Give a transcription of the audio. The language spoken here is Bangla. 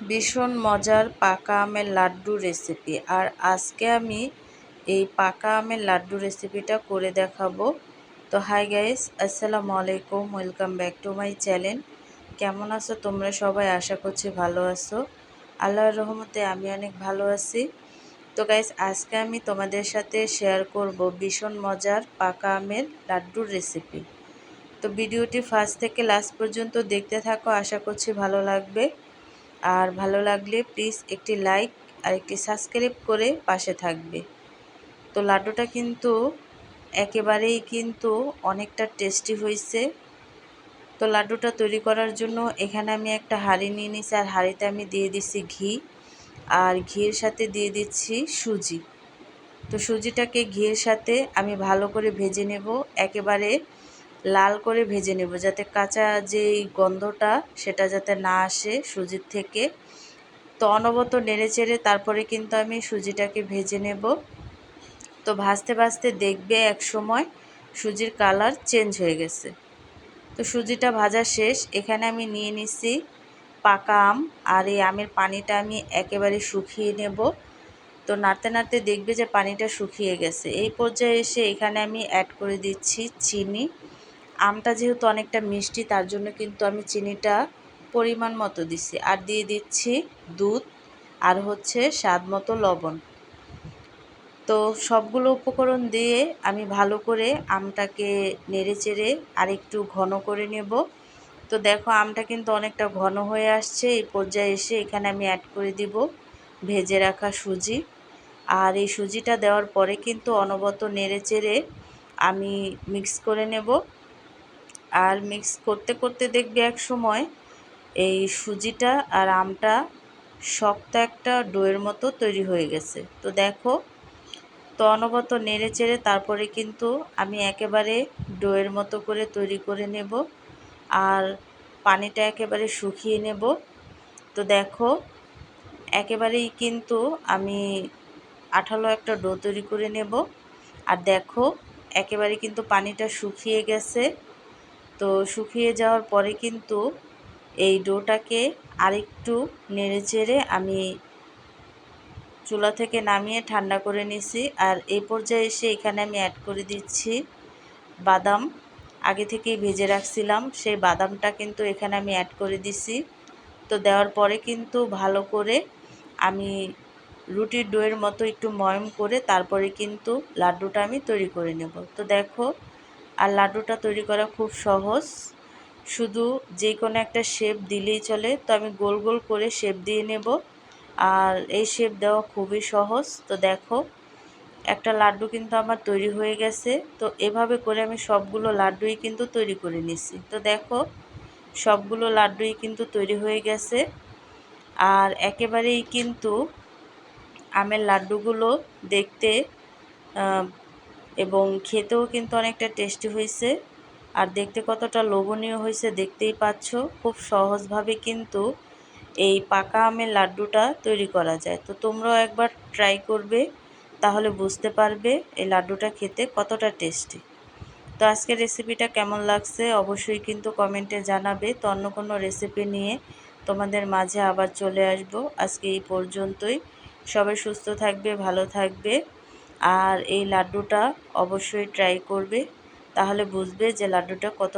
ভীষণ মজার পাকা আমের লাড্ডু রেসিপি। আর আজকে আমি এই পাকা আমের লাড্ডু রেসিপিটা করে দেখাবো। তো হাই গাইস, আসসালামু আলাইকুম, welcome back to my channel. কেমন আছো তোমরা সবাই? আশা করছি ভালো আছো। আল্লাহর রহমতে আমি অনেক ভালো আছি। তো গাইস, আজকে আমি তোমাদের সাথে শেয়ার করব ভীষণ মজার পাকা আমের লাড্ডুর রেসিপি। তো ভিডিওটি ফার্স্ট থেকে লাস্ট পর্যন্ত দেখতে থাকো, আশা করছি ভালো লাগবে। আর ভালো লাগলে প্লিজ একটি লাইক আর একটি সাবস্ক্রাইব করে পাশে থাকবে। তো লাড্ডুটা কিন্তু একেবারেই অনেকটা টেস্টি হয়েছে। তো লাড্ডুটা তৈরি করার জন্য এখানে আমি একটা হাঁড়ি নিয়ে নিয়েছি, আর হাঁড়িতে আমি দিয়ে দিচ্ছি ঘি, আর ঘির সাথে দিয়ে দিচ্ছি সুজি। তো সুজিটাকে ঘিয়ের সাথে আমি ভালো করে ভেজে নেব, একেবারে লাল করে ভেজে নেব, যাতে কাঁচা যেই গন্ধটা সেটা যাতে না আসে সুজির থেকে। তো অনবরত নেড়েচেড়ে তারপরে কিন্তু আমি সুজিটাকে ভেজে নেব। তো ভাজতে ভাজতে দেখবে এক সময় সুজির কালার চেঞ্জ হয়ে গেছে। তো সুজিটা ভাজা শেষ। এখানে আমি নিয়ে নিচ্ছি পাকা আম, আর এই আমের পানিটা আমি একেবারে শুকিয়ে নেব। তো নাড়তে নাড়তে দেখবে যে পানিটা শুকিয়ে গেছে। এই পর্যায়ে এসে এখানে আমি অ্যাড করে দিচ্ছি চিনি। আমটা যেহেতু অনেকটা মিষ্টি, তার জন্য কিন্তু আমি চিনিটা পরিমাণ মতো দিচ্ছি, আর দিয়ে দিচ্ছি দুধ, আর স্বাদ মতো লবণ। তো সবগুলো উপকরণ দিয়ে আমি ভালো করে আমটাকে নেড়েচেড়ে আর একটু ঘন করে নেব। তো দেখো আমটা কিন্তু অনেকটা ঘন হয়ে আসছে। এই পর্যায়ে এসে এখানে আমি অ্যাড করে দিব ভেজে রাখা সুজি। আর এই সুজিটা দেওয়ার পরে কিন্তু অনবরত নেড়েচেড়ে আমি মিক্স করে নেব। আর মিক্স করতে করতে দেখবে এক সময় এই সুজিটা আর আমটা শক্ত একটা ডোয়ের মতো তৈরি হয়ে গেছে। তো দেখো, তো অনবরত নেড়েচেড়ে তারপরে কিন্তু আমি একেবারে ডোয়ের মতো করে তৈরি করে নেব, আর পানিটা একেবারে শুকিয়ে নেব। তো দেখো, একেবারেই কিন্তু আমি আঠালো একটা ডো তৈরি করে নেব। আর দেখো, একেবারে কিন্তু পানিটা শুকিয়ে গেছে। তো শুকিয়ে যাওয়ার পরে কিন্তু এই ডোটাকে আরেকটু নেড়েচেড়ে আমি চুলা থেকে নামিয়ে ঠান্ডা করে নিছি। আর এই পর্যায়ে এসে এখানে আমি অ্যাড করে দিচ্ছি বাদাম। আগে থেকেই ভেজে রাখছিলাম, সেই বাদামটা কিন্তু এখানে আমি অ্যাড করে দিছি। তো দেওয়ার পরে কিন্তু ভালো করে আমি রুটির ডোয়ের মতো একটু ময়ম করে তারপরে কিন্তু লাড্ডুটা আমি তৈরি করে নেব। তো দেখো, আর লাড্ডুটা তৈরি করা খুব সহজ, শুধু যে কোনো একটা শেপ দিলেই চলে। তো আমি গোল গোল করে শেপ দিয়ে নেব, আর এই শেপ দেওয়া খুবই সহজ। তো দেখো, একটা লাড্ডু কিন্তু আমার তৈরি হয়ে গেছে। তো এভাবে করে আমি সবগুলো লাড্ডুই কিন্তু তৈরি করে নিছি। তো দেখো, সবগুলো লাড্ডুই কিন্তু তৈরি হয়ে গেছে। আর একেবারেই কিন্তু আমের লাড্ডুগুলো দেখতে এবং খেতেও কিন্তু অনেকটা টেস্টি হয়েছে। আর দেখতে কতটা লোভনীয় হয়েছে দেখতেই পাচ্ছ। খুব সহজভাবে কিন্তু এই পাকা আমের লাড্ডুটা তৈরি করা যায়। তো তোমরাও একবার ট্রাই করবে, তাহলে বুঝতে পারবে এই লাড্ডুটা খেতে কতটা টেস্টি। তো আজকের রেসিপিটা কেমন লাগছে অবশ্যই কিন্তু কমেন্টে জানাবে। তো অন্য কোনো রেসিপি নিয়ে তোমাদের মাঝে আবার চলে আসব। আজকে এই পর্যন্তই। সবাই সুস্থ থাকবে, ভালো থাকবে, আর এই লাড্ডুটা অবশ্যই ট্রাই করবে, তাহলে বুঝবে যে লাড্ডুটা কত